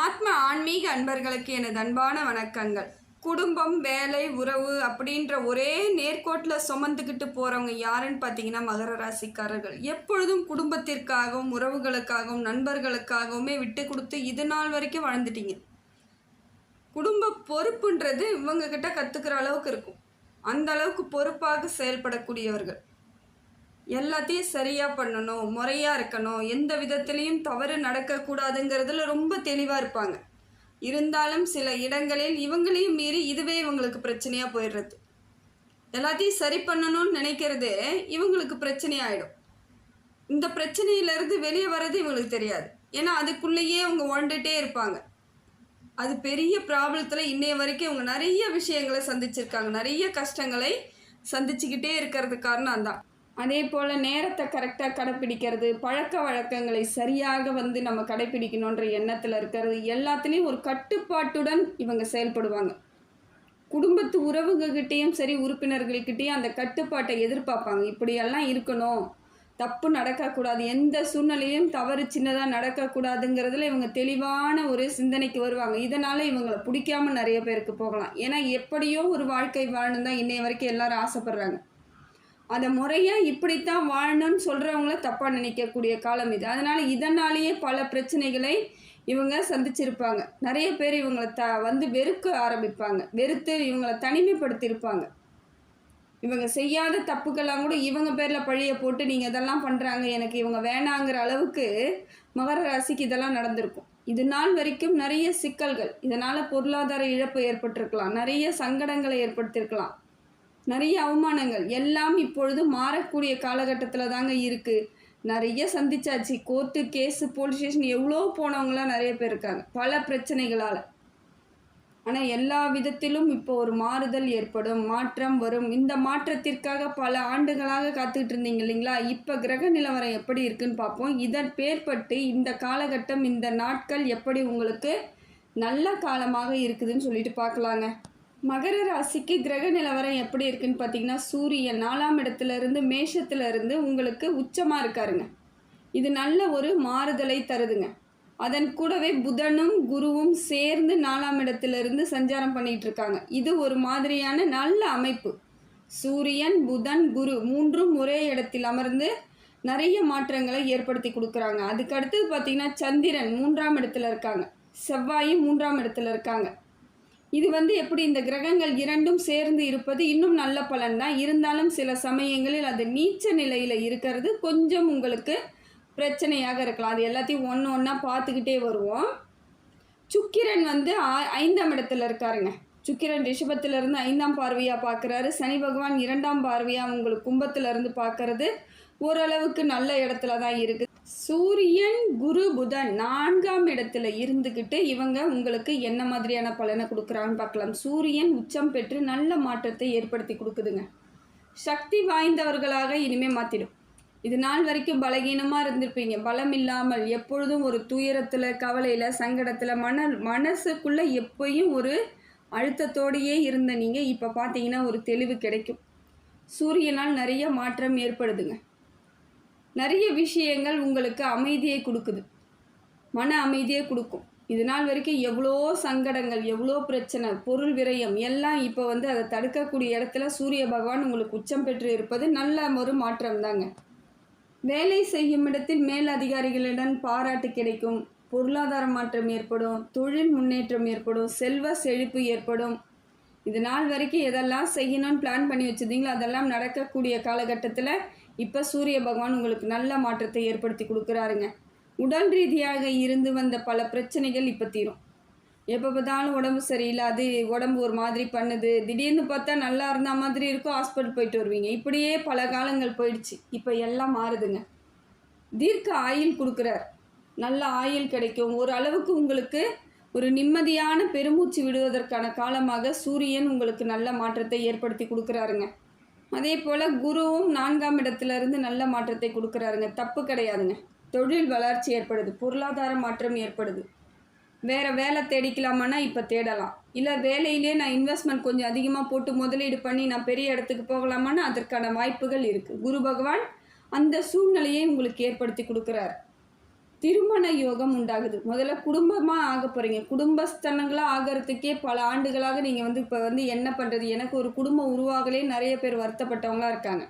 ஆத்ம ஆன்மீக அன்பர்களுக்கு எனது அன்பான வணக்கங்கள். குடும்பம், வேலை, உறவு அப்படின்ற ஒரே நேர்கோட்டில் சுமந்துக்கிட்டு போகிறவங்க யாருன்னு பார்த்தீங்கன்னா மகர ராசிக்காரர்கள். எப்பொழுதும் குடும்பத்திற்காகவும் உறவுகளுக்காகவும் நண்பர்களுக்காகவுமே விட்டு கொடுத்து இது நாள் வரைக்கும் வாழ்ந்துட்டீங்க. குடும்ப பொறுப்புன்றது இவங்கக்கிட்ட கற்றுக்கிற அளவுக்கு இருக்கும். அந்த அளவுக்கு பொறுப்பாக செயல்படக்கூடியவர்கள். எல்லாத்தையும் சரியாக பண்ணணும், முறையாக இருக்கணும், எந்த விதத்துலேயும் தவறு நடக்கக்கூடாதுங்கிறதுல ரொம்ப தெளிவாக இருப்பாங்க. இருந்தாலும் சில இடங்களில் இவங்களையும் மீறி இதுவே இவங்களுக்கு பிரச்சனையாக போயிடுறது. எல்லாத்தையும் சரி பண்ணணும்னு நினைக்கிறதே இவங்களுக்கு பிரச்சனையாயிடும். இந்த பிரச்சனையிலேருந்து வெளியே வர்றது இவங்களுக்கு தெரியாது. ஏன்னா அதுக்குள்ளேயே அவங்க வாழ்ந்துகிட்டே இருப்பாங்க. அது பெரிய ப்ராப்ளத்தில் இன்னைய வரைக்கும் இவங்க நிறைய விஷயங்களை சந்திச்சிருக்காங்க. நிறைய கஷ்டங்களை சந்திச்சுக்கிட்டே இருக்கிறது காரணம் அதுதான். அதே போல் நேரத்தை கரெக்டாக கடைப்பிடிக்கிறது, பழக்க வழக்கங்களை சரியாக நம்ம கடைப்பிடிக்கணுன்ற எண்ணத்தில் இருக்கிறது, எல்லாத்துலேயும் ஒரு கட்டுப்பாட்டுடன் இவங்க செயல்படுவாங்க. குடும்பத்து உறவுகள்கிட்டையும் சரி, உறுப்பினர்கள்கிட்டையும் அந்த கட்டுப்பாட்டை எதிர்பார்ப்பாங்க. இப்படியெல்லாம் இருக்கணும், தப்பு நடக்கக்கூடாது, எந்த சூழ்நிலையும் தவறு சின்னதாக நடக்கக்கூடாதுங்கிறதுல இவங்க தெளிவான ஒரு சிந்தனைக்கு வருவாங்க. இதனால் இவங்களை பிடிக்காமல் நிறைய பேருக்கு போகலாம். ஏன்னா எப்படியோ ஒரு வாழ்க்கை வாழணும் தான் இன்னைய வரைக்கும் எல்லாரும் ஆசைப்படுறாங்க. அதை முறையாக இப்படித்தான் வாழணும்னு சொல்கிறவங்கள தப்பாக நினைக்கக்கூடிய காலம் இது. இதனாலேயே பல பிரச்சனைகளை இவங்க சந்திச்சிருப்பாங்க. நிறைய பேர் இவங்களை வெறுக்க ஆரம்பிப்பாங்க. வெறுத்து இவங்களை தனிமைப்படுத்தியிருப்பாங்க. இவங்க செய்யாத தப்புக்கெல்லாம் கூட இவங்க பேரில் பழியை போட்டு நீங்கள் இதெல்லாம் பண்ணுறாங்க, எனக்கு இவங்க வேணாங்கிற அளவுக்கு மகர ராசிக்கு இதெல்லாம் நடந்திருக்கும். இது நாள் வரைக்கும் நிறைய சிக்கல்கள், இதனால் பொருளாதார இழப்பு ஏற்பட்டிருக்கலாம், நிறைய சங்கடங்களை ஏற்படுத்தியிருக்கலாம், நிறைய அவமானங்கள் எல்லாம் இப்பொழுது மாறக்கூடிய காலகட்டத்தில் தாங்க இருக்குது. நிறைய சந்திச்சாச்சு. கோர்ட்டு, கேஸு, போலீஸ் ஸ்டேஷன் எவ்வளோ போனவங்களாம் நிறைய பேர் இருக்காங்க பல பிரச்சனைகளால். ஆனால் எல்லா விதத்திலும் இப்போ ஒரு மாறுதல் ஏற்படும், மாற்றம் வரும். இந்த மாற்றத்திற்காக பல ஆண்டுகளாக காத்துக்கிட்டு இருந்தீங்க இல்லைங்களா? இப்போ கிரக நிலவரம் எப்படி இருக்குன்னு பார்ப்போம். இதன் பேர்பட்டு இந்த காலகட்டம், இந்த நாட்கள் எப்படி உங்களுக்கு நல்ல காலமாக இருக்குதுன்னு சொல்லிட்டு பார்க்கலாங்க. மகர ராசிக்கு கிரக நிலவரம் எப்படி இருக்குன்னு பார்த்தீங்கன்னா, சூரியன் 4ஆம் இடத்துலேருந்து மேஷத்துலேருந்து உங்களுக்கு உச்சமாக இருக்காருங்க. இது நல்ல ஒரு மாறுதலை தருதுங்க. அதன் கூடவே புதனும் குருவும் சேர்ந்து 4ஆம் இடத்துலேருந்து சஞ்சாரம் பண்ணிகிட்டு இருக்காங்க. இது ஒரு மாதிரியான நல்ல அமைப்பு. சூரியன், புதன், குரு மூன்றும் ஒரே இடத்தில் அமர்ந்து நிறைய மாற்றங்களை ஏற்படுத்தி கொடுக்குறாங்க. அதுக்கு அடுத்தது பார்த்திங்கன்னா சந்திரன் 3ஆம் இடத்துல இருக்காங்க, செவ்வாயும் 3ஆம் இடத்துல இருக்காங்க. இது எப்படி இந்த கிரகங்கள் இரண்டும் சேர்ந்து இருப்பது இன்னும் நல்ல பலன் தான். இருந்தாலும் சில சமயங்களில் அது நீச்ச நிலையில் இருக்கிறது கொஞ்சம் உங்களுக்கு பிரச்சனையாக இருக்கலாம். அது எல்லாத்தையும் ஒன்றா பார்த்துக்கிட்டே வருவோம். சுக்கிரன் 5ஆம் இடத்துல இருக்காருங்க. சுக்கிரன் ரிஷபத்திலிருந்து 5ஆம் பார்வையாக பார்க்குறாரு. சனி பகவான் 2ஆம் பார்வையாக உங்களுக்கு கும்பத்திலிருந்து பார்க்கறது ஓரளவுக்கு நல்ல இடத்துல தான் இருக்குது. சூரியன், குரு, புதன் 4ஆம் இடத்துல இருந்துக்கிட்டு இவங்க உங்களுக்கு என்ன மாதிரியான பலனை கொடுக்குறாங்கன்னு பார்க்கலாம். சூரியன் உச்சம் பெற்று நல்ல மாற்றத்தை ஏற்படுத்தி கொடுக்குதுங்க. சக்தி வாய்ந்தவர்களாக இனிமேல் மாற்றிடும். இது நாள் வரைக்கும் பலகீனமாக இருந்திருப்பீங்க. பலம் இல்லாமல் எப்பொழுதும் ஒரு துயரத்தில், கவலையில், சங்கடத்தில், மனசுக்குள்ளே எப்பயும் ஒரு அழுத்தத்தோடையே இருந்த நீங்கள் இப்போ பார்த்தீங்கன்னா ஒரு தெளிவு கிடைக்கும். சூரியனால் நிறைய மாற்றம் ஏற்படுதுங்க. நிறைய விஷயங்கள் உங்களுக்கு அமைதியை கொடுக்குது, மன அமைதியை கொடுக்கும். இது நாள் வரைக்கும் எவ்வளோ சங்கடங்கள், எவ்வளோ பிரச்சனை, பொருள் விரயம் எல்லாம் இப்போ அதை தடுக்கக்கூடிய இடத்துல சூரிய பகவான் உங்களுக்கு உச்சம் பெற்று இருப்பது நல்ல ஒரு மாற்றம் தாங்க. வேலை செய்யும் இடத்தில் மேல் அதிகாரிகளிடம் பாராட்டு கிடைக்கும், பொருளாதார மாற்றம் ஏற்படும், தொழில் முன்னேற்றம் ஏற்படும், செல்வ செழிப்பு ஏற்படும். இது நாள் வரைக்கும் எதெல்லாம் செய்யணும்னு பிளான் பண்ணி வச்சுருந்தீங்களோ அதெல்லாம் நடக்கக்கூடிய காலகட்டத்தில் இப்போ சூரிய பகவான் உங்களுக்கு நல்ல மாற்றத்தை ஏற்படுத்தி கொடுக்குறாருங்க. உடல் ரீதியாக இருந்து வந்த பல பிரச்சனைகள் இப்போ தீரும். எப்போ பார்த்தாலும் உடம்பு சரியில்லை, உடம்பு ஒரு மாதிரி பண்ணுது, திடீர்னு பார்த்தா நல்லா இருந்த மாதிரி இருக்கும், ஹாஸ்பிட்டல் போயிட்டு வருவீங்க. இப்படியே பல காலங்கள் போயிடுச்சு. இப்போ எல்லாம் மாறுதுங்க. தீர்க்க ஆயுள் கொடுக்குறார், நல்ல ஆயுள் கிடைக்கும். ஒரு அளவுக்கு உங்களுக்கு ஒரு நிம்மதியான பெருமூச்சு விடுவதற்கான காலமாக சூரியன் உங்களுக்கு நல்ல மாற்றத்தை ஏற்படுத்தி கொடுக்குறாருங்க. அதே போல் குருவும் 4ஆம் இடத்துலேருந்து நல்ல மாற்றத்தை கொடுக்குறாருங்க. தப்பு கிடையாதுங்க. தொழில் வளர்ச்சி ஏற்படுது, பொருளாதார மாற்றம் ஏற்படுது. வேறு வேலை தேடிக்கலாமான்னா இப்போ தேடலாம். இல்லை வேலையிலே நான் இன்வெஸ்ட்மெண்ட் கொஞ்சம் அதிகமாக போட்டு முதலீடு பண்ணி நான் பெரிய இடத்துக்கு போகலாமான்னா அதற்கான வாய்ப்புகள் இருக்குது. குரு பகவான் அந்த சூழ்நிலையை உங்களுக்கு ஏற்படுத்தி கொடுக்குறாரு. திருமண யோகம் உண்டாகுது. முதல்ல குடும்பமாக ஆக போகிறீங்க. குடும்பஸ்தனங்களாக ஆகிறதுக்கே பல ஆண்டுகளாக நீங்கள் வந்து இப்போ வந்து என்ன பண்ணுறது, எனக்கு ஒரு குடும்பம் உருவாகலே நிறைய பேர் வருத்தப்பட்டவங்களாக இருக்காங்க.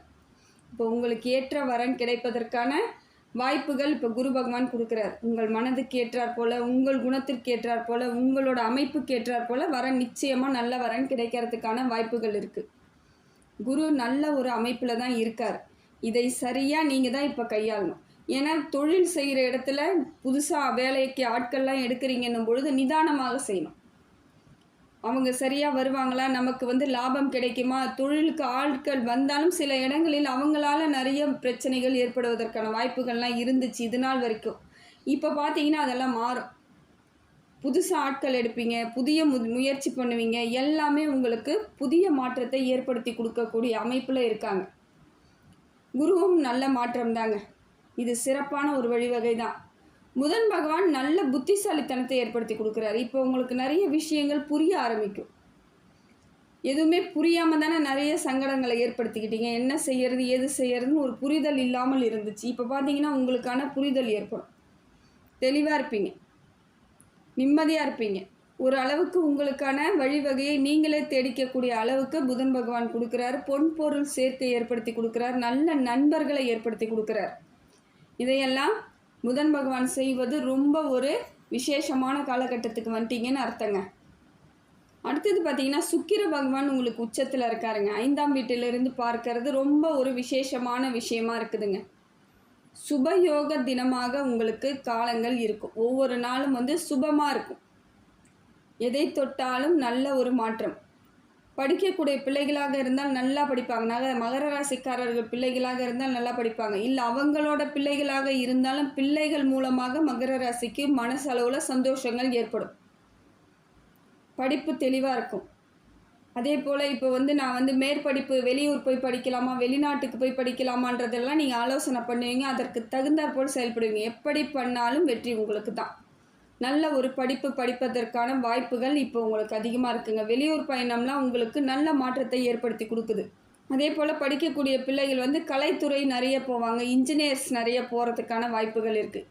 இப்போ உங்களுக்கு ஏற்ற வரன் கிடைப்பதற்கான வாய்ப்புகள் இப்போ குரு பகவான் கொடுக்குறார். உங்கள் மனதுக்கு ஏற்றாற் போல், உங்கள் குணத்திற்கு ஏற்றாற் போல், உங்களோட அமைப்புக்கு ஏற்றாற் போல் வரன் நிச்சயமாக நல்ல வரன் கிடைக்கிறதுக்கான வாய்ப்புகள் இருக்குது. குரு நல்ல ஒரு அமைப்பில் தான் இருக்கார். இதை சரியாக நீங்கள் தான் இப்போ கையாளணும். ஏன்னா தொழில் செய்கிற இடத்துல புதுசாக வேலைக்கு ஆட்கள்லாம் எடுக்கிறீங்கன்னும் பொழுது நிதானமாக செய்யணும். அவங்க சரியாக வருவாங்களா, நமக்கு வந்து லாபம் கிடைக்குமா, தொழிலுக்கு ஆட்கள் வந்தாலும் சில இடங்களில் அவங்களால நிறைய பிரச்சனைகள் ஏற்படுவதற்கான வாய்ப்புகள்லாம் இருந்துச்சு இது நாள் வரைக்கும். இப்போ பார்த்தீங்கன்னா அதெல்லாம் மாறும். புதுசாக ஆட்கள் எடுப்பீங்க, புதிய முயற்சி பண்ணுவீங்க, எல்லாமே உங்களுக்கு புதிய மாற்றத்தை ஏற்படுத்தி கொடுக்கக்கூடிய அமைப்பில் இருக்காங்க. குருவும் நல்ல மாற்றம் தாங்க. இது சிறப்பான ஒரு வழிவகை தான். புதன் பகவான் நல்ல புத்திசாலித்தனத்தை ஏற்படுத்தி கொடுக்குறாரு. இப்போ உங்களுக்கு நிறைய விஷயங்கள் புரிய ஆரம்பிக்கும். எதுவுமே புரியாமல் தானே நிறைய சங்கடங்களை ஏற்படுத்திக்கிட்டீங்க. என்ன செய்யறது ஏது செய்யறதுன்னு ஒரு புரிதல் இல்லாமல் இருந்துச்சு. இப்போ பார்த்தீங்கன்னா உங்களுக்கான புரிதல் ஏற்படும். தெளிவாக இருப்பீங்க, நிம்மதியாக இருப்பீங்க. ஒரு அளவுக்கு உங்களுக்கான வழிவகையை நீங்களே தேடிக்கக்கூடிய அளவுக்கு புதன் பகவான் கொடுக்குறாரு. பொன் பொருள் சேர்க்கை ஏற்படுத்தி கொடுக்குறார். நல்ல நண்பர்களை ஏற்படுத்தி கொடுக்குறார். இதையெல்லாம் புதன் பகவான் செய்வது ரொம்ப ஒரு விசேஷமான காலகட்டத்துக்கு வந்துட்டீங்கன்னு அர்த்தங்க. அடுத்தது பார்த்தீங்கன்னா சுக்கிர பகவான் உங்களுக்கு உச்சத்தில் இருக்காருங்க. 5ஆம் வீட்டிலிருந்து பார்க்கறது ரொம்ப ஒரு விசேஷமான விஷயமா இருக்குதுங்க. சுபயோக தினமாக உங்களுக்கு காலங்கள் இருக்கும். ஒவ்வொரு நாளும் வந்து சுபமாக இருக்கும். எதை தொட்டாலும் நல்ல ஒரு மாற்றம். படிக்கக்கூடிய பிள்ளைகளாக இருந்தால் நல்லா படிப்பாங்க. மகர ராசிக்காரர்கள் பிள்ளைகளாக இருந்தால் நல்லா படிப்பாங்க. இல்லை அவங்களோட பிள்ளைகளாக இருந்தாலும் பிள்ளைகள் மூலமாக மகர ராசிக்கு மனசளவில் சந்தோஷங்கள் ஏற்படும். படிப்பு தெளிவாக இருக்கும். அதே போல் இப்போ வந்து நான் வந்து மேற்படிப்பு வெளியூர் போய் படிக்கலாமா, வெளிநாட்டுக்கு போய் படிக்கலாமான்றதெல்லாம் நீங்கள் ஆலோசனை பண்ணுவீங்க. அதற்கு தகுந்தாற் போல் செயல்படுவீங்க. எப்படி பண்ணாலும் வெற்றி உங்களுக்கு தான். நல்ல ஒரு படிப்பு படிப்பதற்கான வாய்ப்புகள் இப்போ உங்களுக்கு அதிகமாக இருக்குங்க. வெளியூர் பயணம்லாம் உங்களுக்கு நல்ல மாற்றத்தை ஏற்படுத்தி கொடுக்குது. அதே போல் படிக்கக்கூடிய பிள்ளைகள் வந்து கலைத்துறை நிறைய போவாங்க. இன்ஜினியர்ஸ் நிறைய போகிறதுக்கான வாய்ப்புகள் இருக்குது.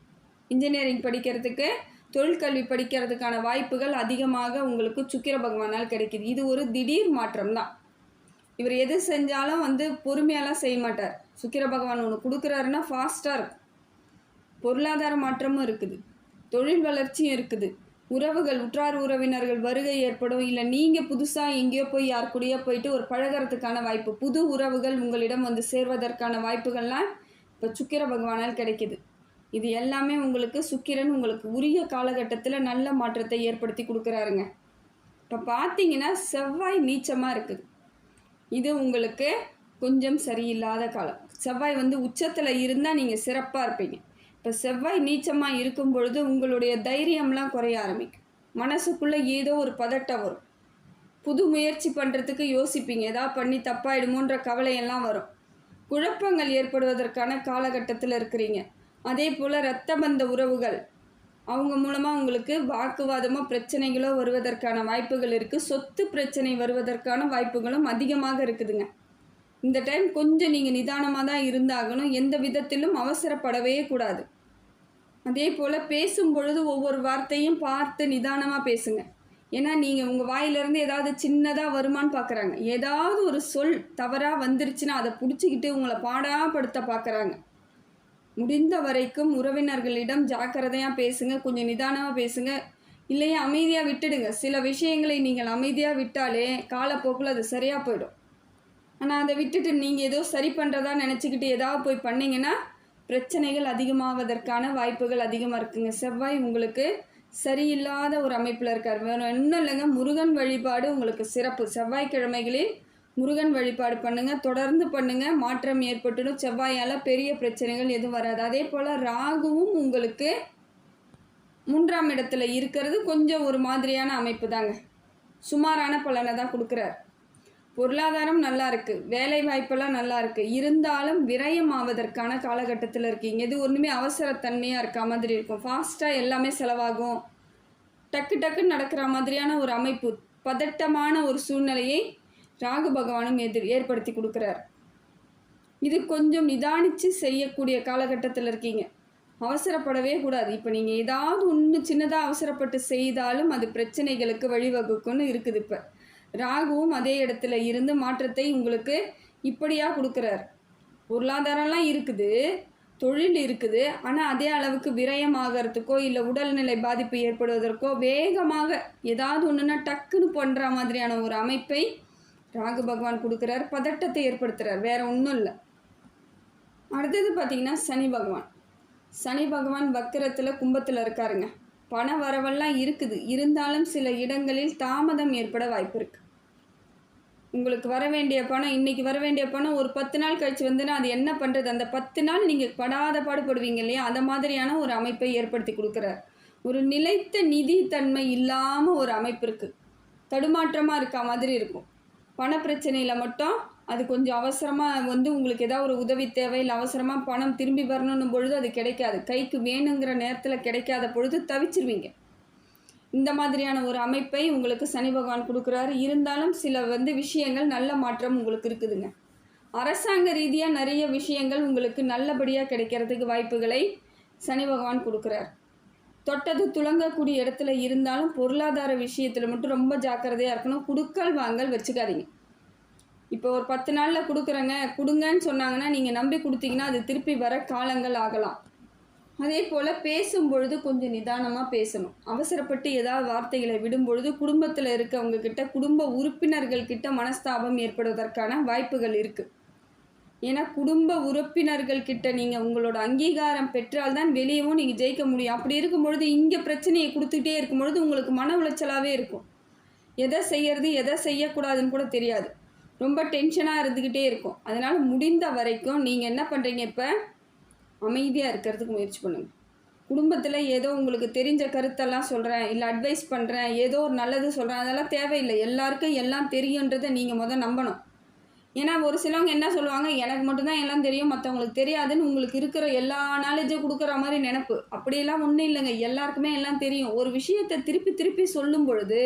இன்ஜினியரிங் படிக்கிறதுக்கு, தொழிற்கல்வி படிக்கிறதுக்கான வாய்ப்புகள் அதிகமாக உங்களுக்கு சுக்கிர பகவானால் கிடைக்கிது. இது ஒரு திடீர் மாற்றம் தான். இவர் எது செஞ்சாலும் வந்து பொறுமையாலாம் செய்ய மாட்டார். சுக்கிர பகவான் ஒன்று கொடுக்குறாருன்னா ஃபாஸ்ட்டாக இருக்கும். பொருளாதார மாற்றமும் இருக்குது, தொழில் வளர்ச்சியும் இருக்குது. உறவுகள், உற்றார் உறவினர்கள் வருகை ஏற்படும். இல்லை நீங்கள் புதுசாக எங்கேயோ போய் யார் கூடயோ போயிட்டு ஒரு பழகிறதுக்கான வாய்ப்பு, புது உறவுகள் உங்களிடம் வந்து சேர்வதற்கான வாய்ப்புகள்லாம் இப்போ சுக்கிர பகவானால் கிடைக்கிது. இது எல்லாமே உங்களுக்கு சுக்கிரன் உங்களுக்கு உரிய காலகட்டத்தில் நல்ல மாற்றத்தை ஏற்படுத்தி கொடுக்குறாருங்க. இப்போ பார்த்தீங்கன்னா செவ்வாய் நீச்சமாக இருக்குது. இது உங்களுக்கு கொஞ்சம் சரியில்லாத காலம். செவ்வாய் வந்து உச்சத்தில் இருந்தால் நீங்கள் சிறப்பாக இருப்பீங்க. இப்போ செவ்வாய் நீச்சமாக இருக்கும் பொழுது உங்களுடைய தைரியம்லாம் குறைய ஆரம்பிக்கும். மனசுக்குள்ளே ஏதோ ஒரு பதட்டம் வரும். புது முயற்சி பண்ணுறதுக்கு யோசிப்பீங்க. ஏதாவது பண்ணி தப்பாயிடுமோன்ற கவலையெல்லாம் வரும். குழப்பங்கள் ஏற்படுவதற்கான காலகட்டத்தில் இருக்கிறீங்க. அதே போல் இரத்த பந்த உறவுகள் அவங்க மூலமாக உங்களுக்கு வாக்குவாதமோ பிரச்சனைகளோ வருவதற்கான வாய்ப்புகள் இருக்குது. சொத்து பிரச்சனை வருவதற்கான வாய்ப்புகளும் அதிகமாக இருக்குதுங்க. இந்த டைம் கொஞ்சம் நீங்கள் நிதானமாக தான் இருந்தாகணும். எந்த விதத்திலும் அவசரப்படவே கூடாது. அதே போல் பேசும் பொழுது ஒவ்வொரு வார்த்தையும் பார்த்து நிதானமாக பேசுங்க. ஏன்னா நீங்கள் உங்கள் வாயிலிருந்து ஏதாவது சின்னதாக வருமானு பார்க்குறாங்க. ஏதாவது ஒரு சொல் தவறாக வந்துருச்சுன்னா அதை பிடிச்சிக்கிட்டு உங்களை பாடாப்படுத்த பார்க்குறாங்க. முடிந்த வரைக்கும் உறவினர்களிடம் ஜாக்கிரதையாக பேசுங்க. கொஞ்சம் நிதானமாக பேசுங்க. இல்லையா அமைதியாக விட்டுடுங்க. சில விஷயங்களை நீங்கள் அமைதியாக விட்டாலே காலப்போக்கில் அது சரியாக போயிடும். ஆனால் அதை விட்டுட்டு நீங்கள் ஏதோ சரி பண்ணுறதா நினச்சிக்கிட்டு ஏதாவது போய் பண்ணிங்கன்னா பிரச்சனைகள் அதிகமாவதற்கான வாய்ப்புகள் அதிகமாக இருக்குங்க. செவ்வாய் உங்களுக்கு சரியில்லாத ஒரு அமைப்பில் இருக்கார். வேறு ஒன்றும் இல்லைங்க, முருகன் வழிபாடு உங்களுக்கு சிறப்பு. செவ்வாய்க்கிழமைகளில் முருகன் வழிபாடு பண்ணுங்கள், தொடர்ந்து பண்ணுங்கள். மாற்றம் ஏற்பட்டுடும். செவ்வாயால் பெரிய பிரச்சனைகள் எதுவும் வராது. அதே போல் ராகுவும் உங்களுக்கு 3ஆம் இடத்துல இருக்கிறது கொஞ்சம் ஒரு மாதிரியான அமைப்பு தாங்க. சுமாரான பலனை தான் கொடுக்குறார். பொருளாதாரம் நல்லா இருக்குது, வேலை வாய்ப்பெல்லாம் நல்லா இருக்குது. இருந்தாலும் விரயம் ஆவதற்கான காலகட்டத்தில் இருக்கீங்க. இது ஒன்றுமே அவசரத்தன்மையாக இருக்க மாதிரி இருக்கும். ஃபாஸ்ட்டாக எல்லாமே செலவாகும். டக்கு டக்குன்னு நடக்கிற மாதிரியான ஒரு அமைப்பு, பதட்டமான ஒரு சூழ்நிலையை ராகு பகவானும் ஏற்படுத்தி கொடுக்குறார். இது கொஞ்சம் நிதானித்து செய்யக்கூடிய காலகட்டத்தில் இருக்கீங்க. அவசரப்படவே கூடாது. இப்போ நீங்கள் ஏதாவது ஒன்று சின்னதாக அவசரப்பட்டு செய்தாலும் அது பிரச்சனைகளுக்கு வழிவகுக்கும்னு இருக்குது. இப்போ ராகுவும் அதே இடத்துல இருந்து மாற்றத்தை உங்களுக்கு இப்படியாக கொடுக்குறார். பொருளாதாரம்லாம் இருக்குது, தொழில் இருக்குது, ஆனால் அதே அளவுக்கு விரயமாகறதுக்கோ இல்லை உடல்நிலை பாதிப்பு ஏற்படுவதற்கோ வேகமாக ஏதாவது ஒன்றுனா டக்குன்னு பண்ணுற மாதிரியான ஒரு அமைப்பை ராகு பகவான் கொடுக்குறார். பதட்டத்தை ஏற்படுத்துகிறார், வேறு ஒன்றும் இல்லை. அடுத்தது பார்த்திங்கன்னா சனி பகவான். சனி பகவான் வக்கிரத்தில் கும்பத்தில் இருக்காருங்க. பண வரவெல்லாம் இருக்குது, இருந்தாலும் சில இடங்களில் தாமதம் ஏற்பட வாய்ப்பு இருக்குது. உங்களுக்கு வர வேண்டிய பணம், இன்றைக்கி வர வேண்டிய பணம் ஒரு 10 நாள் கழித்து வந்துன்னா அது என்ன பண்ணுறது? அந்த 10 நாள் நீங்கள் படாத பாடுபடுவீங்க இல்லையா? அந்த மாதிரியான ஒரு அமைப்பை ஏற்படுத்தி கொடுக்குறார். ஒரு நிலைத்த நிதி தன்மை இல்லாமல் ஒரு அமைப்பு இருக்குது, தடுமாற்றமாக இருக்கா மாதிரி இருக்கும். பண பிரச்சனையில் மட்டும் அது கொஞ்சம் அவசரமாக உங்களுக்கு ஏதாவது ஒரு உதவி தேவை, இல்லை அவசரமாக பணம் திரும்பி வரணும் பொழுது அது கிடைக்காது. கைக்கு வேணுங்கிற நேரத்தில் கிடைக்காத பொழுது தவிச்சிருவீங்க. இந்த மாதிரியான ஒரு அமைப்பை உங்களுக்கு சனி பகவான் கொடுக்குறாரு. இருந்தாலும் சில விஷயங்கள் நல்ல மாற்றம் உங்களுக்கு இருக்குதுங்க. அரசாங்க ரீதியாக நிறைய விஷயங்கள் உங்களுக்கு நல்லபடியாக கிடைக்கிறதுக்கு வாய்ப்புகளை சனி பகவான் கொடுக்குறார். தொட்டது துளங்கக்கூடிய இடத்துல இருந்தாலும் பொருளாதார விஷயத்தில் மட்டும் ரொம்ப ஜாக்கிரதையாக இருக்கணும். குடுக்கல் வாங்கல் வச்சுக்காதீங்க. இப்போ ஒரு 10 நாளில் கொடுங்கன்னு சொன்னாங்கன்னா நீங்கள் நம்பி கொடுத்தீங்கன்னா அது திருப்பி வர காலங்கள் ஆகலாம். அதே போல் பேசும்பொழுது கொஞ்சம் நிதானமாக பேசணும். அவசரப்பட்டு ஏதாவது வார்த்தைகளை விடும்பொழுது குடும்பத்தில் இருக்கவங்கக்கிட்ட, குடும்ப உறுப்பினர்கள்கிட்ட மனஸ்தாபம் ஏற்படுவதற்கான வாய்ப்புகள் இருக்குது. ஏன்னா குடும்ப உறுப்பினர்கள்கிட்ட நீங்கள் உங்களோட அங்கீகாரம் பெற்றால்தான் வெளியவும் நீங்கள் ஜெயிக்க முடியும். அப்படி இருக்கும்பொழுது இங்கே பிரச்சனையை கொடுத்துக்கிட்டே இருக்கும்பொழுது உங்களுக்கு மன உளைச்சலாகவே இருக்கும். எதை செய்யறது எதை செய்யக்கூடாதுன்னு கூட தெரியாது. ரொம்ப டென்ஷனாக இருந்துக்கிட்டே இருக்கும். அதனால் முடிந்த வரைக்கும் நீங்கள் என்ன பண்ணுறீங்க, இப்போ அமைதியாக இருக்கிறதுக்கு முயற்சி பண்ணுங்கள். குடும்பத்தில் ஏதோ உங்களுக்கு தெரிஞ்ச கருத்தெல்லாம் சொல்கிறேன், இல்லை அட்வைஸ் பண்ணுறேன், ஏதோ ஒரு நல்லது சொல்கிறேன், அதெல்லாம் தேவையில்லை. எல்லாருக்கும் எல்லாம் தெரியுன்றதை நீங்கள் நம்பணும். ஏன்னா ஒரு சிலவங்க என்ன சொல்லுவாங்க, எனக்கு மட்டும்தான் எல்லாம் தெரியும், மற்றவங்களுக்கு தெரியாதுன்னு உங்களுக்கு இருக்கிற எல்லா நாலேஜும் கொடுக்குற மாதிரி நினப்பு. அப்படியெல்லாம் ஒன்றும் இல்லைங்க. எல்லாருக்குமே எல்லாம் தெரியும். ஒரு விஷயத்தை திருப்பி திருப்பி சொல்லும் பொழுது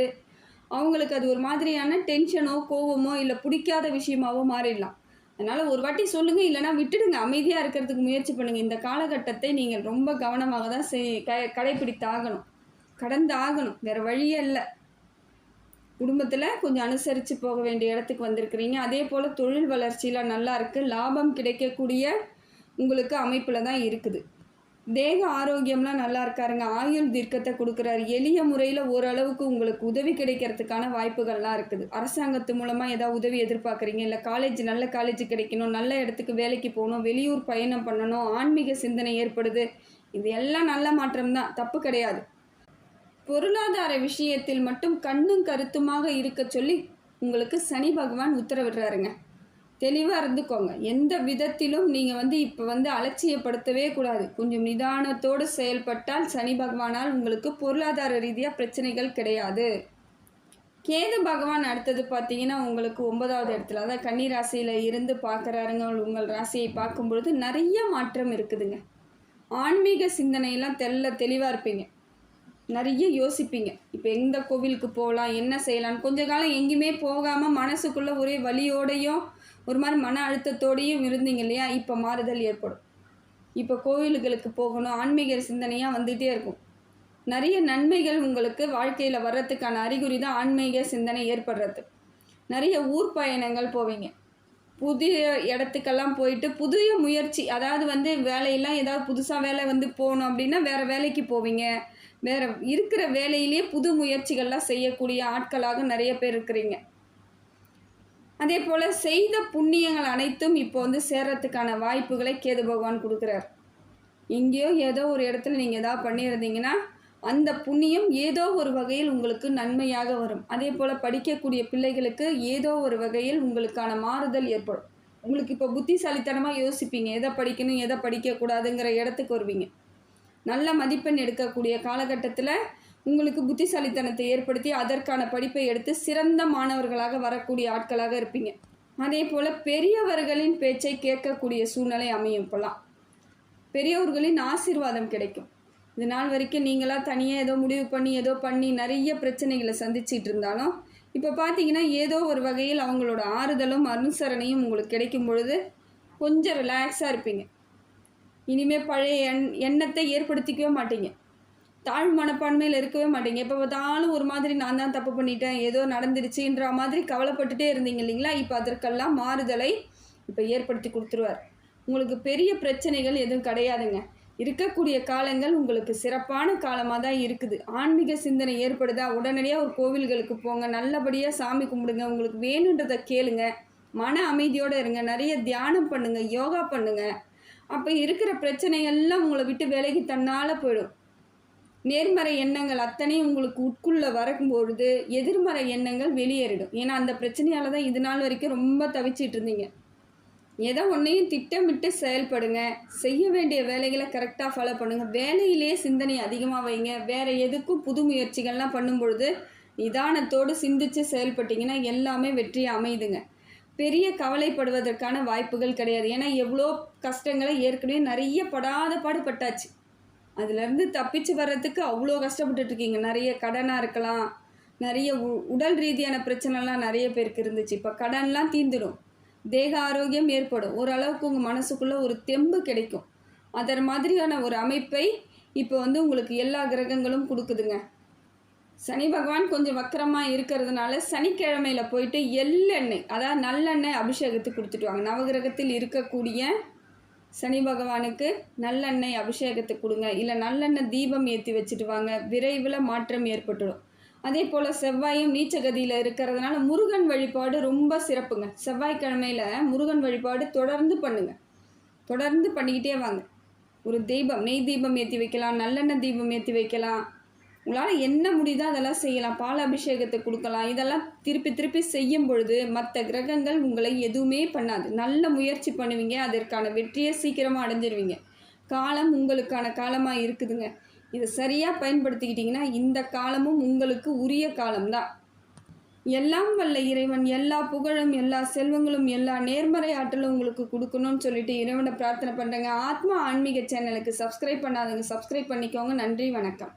அவங்களுக்கு அது ஒரு மாதிரியான டென்ஷனோ கோவமோ இல்லை பிடிக்காத விஷயமாவோ மாறிடலாம். அதனால் ஒரு வாட்டி சொல்லுங்கள், இல்லைனா விட்டுடுங்க. அமைதியாக இருக்கிறதுக்கு முயற்சி பண்ணுங்கள். இந்த காலகட்டத்தை நீங்கள் ரொம்ப கவனமாக தான் கடைப்பிடித்தாகணும், கடந்தாகணும். வேறு வழியே இல்லை. குடும்பத்தில் கொஞ்சம் அனுசரித்து போக வேண்டிய இடத்துக்கு வந்திருக்கிறீங்க. அதே போல் தொழில் வளர்ச்சியில் நல்லா இருக்குது. லாபம் கிடைக்கக்கூடிய உங்களுக்கு அமைப்பில் தான் இருக்குது. தேக ஆரோக்கியம்லாம் நல்லா இருக்காருங்க. ஆயுள் தீர்க்கத்தை கொடுக்குறாரு. எளிய முறையில் ஓரளவுக்கு உங்களுக்கு உதவி கிடைக்கிறதுக்கான வாய்ப்புகள்லாம் இருக்குது. அரசாங்கத்து மூலமாக ஏதாவது உதவி எதிர்பார்க்குறீங்க, இல்லை நல்ல காலேஜ் கிடைக்கணும், நல்ல இடத்துக்கு வேலைக்கு போகணும், வெளியூர் பயணம் பண்ணணும், ஆன்மீக சிந்தனை ஏற்படுது. இது எல்லாம் நல்ல மாற்றம் தான், தப்பு கிடையாது. பொருளாதார விஷயத்தில் மட்டும் கண்ணும் கருத்துமாக இருக்க சொல்லி உங்களுக்கு சனி பகவான் உத்தரவிடுறாருங்க. தெளிவாக இருந்துக்கோங்க. எந்த விதத்திலும் நீங்கள் இப்போ அலட்சியப்படுத்தவே கூடாது. கொஞ்சம் நிதானத்தோடு செயல்பட்டால் சனி பகவானால் உங்களுக்கு பொருளாதார ரீதியாக பிரச்சனைகள் கிடையாது. கேது பகவான் அடுத்தது பார்த்தீங்கன்னா உங்களுக்கு 9வது இடத்துல, அதாவது கன்னி ராசியில் இருந்து பார்க்குறாருங்க. உங்கள் ராசியை பார்க்கும்பொழுது நிறைய மாற்றம் இருக்குதுங்க. ஆன்மீக சிந்தனையெல்லாம் தெளிவாக இருப்பீங்க. நிறைய யோசிப்பீங்க. இப்போ எந்த கோவிலுக்கு போகலாம், என்ன செய்யலான்னு. கொஞ்ச காலம் எங்கேயுமே போகாமல் மனசுக்குள்ளே ஒரே வலியோடையும் ஒரு மாதிரி மன அழுத்தத்தோடையும் இருந்தீங்க இல்லையா? இப்போ மாறுதல் ஏற்படும். இப்போ கோவில்களுக்கு போகணும், ஆன்மீக சிந்தனையாக வந்துகிட்டே இருக்கும். நிறைய நன்மைகள் உங்களுக்கு வாழ்க்கையில் வர்றதுக்கான அறிகுறி தான் ஆன்மீக சிந்தனை ஏற்படுறது. நிறைய ஊர் பயணங்கள் போவீங்க. புதிய இடத்துக்கெல்லாம் போயிட்டு புதிய முயற்சி, அதாவது வேலையெல்லாம் ஏதாவது புதுசாக வேலை போகணும் அப்படின்னா வேறு வேலைக்கு போவீங்க. வேறு இருக்கிற வேலையிலேயே புது முயற்சிகள்லாம் செய்யக்கூடிய ஆட்களாக நிறைய பேர் இருக்கிறீங்க. அதே போல் செய்த புண்ணியங்கள் அனைத்தும் இப்போ சேர்றதுக்கான வாய்ப்புகளை கேது பகவான் கொடுக்குறார். எங்கேயோ ஏதோ ஒரு இடத்துல நீங்கள் ஏதாவது பண்ணியிருந்தீங்கன்னா அந்த புண்ணியம் ஏதோ ஒரு வகையில் உங்களுக்கு நன்மையாக வரும். அதே போல் படிக்கக்கூடிய பிள்ளைகளுக்கு ஏதோ ஒரு வகையில் உங்களுக்கான மாறுதல் ஏற்படும். உங்களுக்கு இப்போ புத்திசாலித்தனமாக யோசிப்பீங்க, எதை படிக்கணும் எதை படிக்கக்கூடாதுங்கிற இடத்துக்கு வருவீங்க. நல்ல மதிப்பெண் எடுக்கக்கூடிய காலகட்டத்தில் உங்களுக்கு புத்திசாலித்தனத்தை ஏற்படுத்தி அதற்கான படிப்பை எடுத்து சிறந்த மாணவர்களாக வரக்கூடிய ஆட்களாக இருப்பீங்க. அதே போல் பெரியவர்களின் பேச்சை கேட்கக்கூடிய சூழ்நிலை அமையும். இப்போலாம் பெரியவர்களின் ஆசீர்வாதம் கிடைக்கும். இது நாள் வரைக்கும் நீங்களாக தனியாக ஏதோ முடிவு பண்ணி நிறைய பிரச்சனைகளை சந்திச்சிட்டு இருந்தாலும் இப்போ பார்த்தீங்கன்னா ஏதோ ஒரு வகையில் அவங்களோட ஆறுதலும் அனுசரணையும் உங்களுக்கு கிடைக்கும் பொழுது கொஞ்சம் ரிலாக்ஸாக இருப்பீங்க. இனிமேல் பழைய எண்ணத்தை ஏற்படுத்திக்கவே மாட்டீங்க. தாழ்வு மனப்பான்மையில் இருக்கவே மாட்டீங்க. எப்போ பார்த்தாலும் ஒரு மாதிரி நான் தான் தப்பு பண்ணிட்டேன், ஏதோ நடந்துடுச்சுன்ற மாதிரி கவலைப்பட்டுட்டே இருந்தீங்க இல்லைங்களா? இப்போ அதற்கெல்லாம் மாறுதலை இப்போ ஏற்படுத்தி கொடுத்துருவார். உங்களுக்கு பெரிய பிரச்சனைகள் எதுவும் கிடையாதுங்க. இருக்கக்கூடிய காலங்கள் உங்களுக்கு சிறப்பான காலமாக தான் இருக்குது. ஆன்மீக சிந்தனை ஏற்படுதா, உடனடியாக ஒரு கோவில்களுக்கு போங்க, நல்லபடியாக சாமி கும்பிடுங்க, உங்களுக்கு வேணுன்றதை கேளுங்க, மன அமைதியோடு இருங்க, நிறைய தியானம் பண்ணுங்கள், யோகா பண்ணுங்கள். அப்போ இருக்கிற பிரச்சனைகள்லாம் உங்களை விட்டு விலகி தன்னால் போயிடும். நேர்மறை எண்ணங்கள் அத்தனையும் உங்களுக்கு உட்குள்ளே வரும்பொழுது எதிர்மறை எண்ணங்கள் வெளியேறிடும். ஏன்னா அந்த பிரச்சனையால் தான் இது நாள் வரைக்கும் ரொம்ப தவிச்சிட்டு இருந்தீங்க. எதை ஒன்றையும் திட்டமிட்டு செயல்படுங்க. செய்ய வேண்டிய வேலைகளை கரெக்டாக ஃபாலோ பண்ணுங்கள். வேலையிலேயே சிந்தனை அதிகமாக வைங்க. வேறு எதுக்கும் புது முயற்சிகள்லாம் பண்ணும்பொழுது நிதானத்தோடு சிந்தித்து செயல்பட்டிங்கன்னா எல்லாமே வெற்றி அமையுதுங்க. பெரிய கவலைப்படுவதற்கான வாய்ப்புகள் கிடையாது. ஏன்னா எவ்வளோ கஷ்டங்களை ஏற்கனவே நிறைய படாத பாடுபட்டாச்சு. அதுலேருந்து தப்பிச்சு வர்றதுக்கு அவ்வளோ கஷ்டப்பட்டுட்ருக்கீங்க. நிறைய கடனாக இருக்கலாம், நிறைய உடல் ரீதியான பிரச்சனைலாம் நிறைய பேருக்கு இருந்துச்சு. இப்போ கடன்லாம் தீர்ந்துடும், தேக ஆரோக்கியம் ஏற்படும், ஓரளவுக்கு உங்கள் மனசுக்குள்ளே ஒரு தெம்பு கிடைக்கும். அதர் மாதிரியான ஒரு அமைப்பை இப்போ உங்களுக்கு எல்லா கிரகங்களும் கொடுக்குதுங்க. சனி பகவான் கொஞ்சம் வக்கரமாக இருக்கிறதுனால சனிக்கிழமையில் போயிட்டு எள்ளெண்ணெய், அதாவது நல்லெண்ணெய் அபிஷேகத்துக்கு கொடுத்துட்டு வாங்க. நவகிரகத்தில் இருக்கக்கூடிய சனி பகவானுக்கு நல்லெண்ணெய் அபிஷேகத்தை கொடுங்க, இல்லை நல்லெண்ணெய் தீபம் ஏற்றி வச்சுட்டு வாங்க. விரைவில் மாற்றம் ஏற்பட்டுடும். அதே போல் செவ்வாயும் நீச்சகதியில் இருக்கிறதுனால முருகன் வழிபாடு ரொம்ப சிறப்புங்க. செவ்வாய்க்கிழமையில் முருகன் வழிபாடு தொடர்ந்து பண்ணுங்கள், தொடர்ந்து பண்ணிக்கிட்டே வாங்க. ஒரு தீபம், நெய் தீபம் ஏற்றி வைக்கலாம், நல்லெண்ணெய் தீபம் ஏற்றி வைக்கலாம். உங்களால் என்ன முடியுதோ அதெல்லாம் செய்யலாம். பால் அபிஷேகத்தை கொடுக்கலாம். இதெல்லாம் திருப்பி திருப்பி செய்யும் பொழுது மற்ற கிரகங்கள் உங்களை எதுவுமே பண்ணாது. நல்ல முயற்சி பண்ணுவீங்க, அதற்கான வெற்றியை சீக்கிரமாக அடைஞ்சிருவீங்க. காலம் உங்களுக்கான காலமாக இருக்குதுங்க. இதை சரியாக பயன்படுத்திக்கிட்டிங்கன்னா இந்த காலமும் உங்களுக்கு உரிய காலம்தான். எல்லாம் வல்ல இறைவன் எல்லா புகழும், எல்லா செல்வங்களும், எல்லா நேர்மறை ஆற்றலும் உங்களுக்கு கொடுக்கணும்னு சொல்லிட்டு இறைவனை பிரார்த்தனை பண்ணுறேங்க. ஆத்மா ஆன்மீக சேனலுக்கு சப்ஸ்கிரைப் பண்ணாதவங்க சப்ஸ்கிரைப் பண்ணிக்கோங்க. நன்றி, வணக்கம்.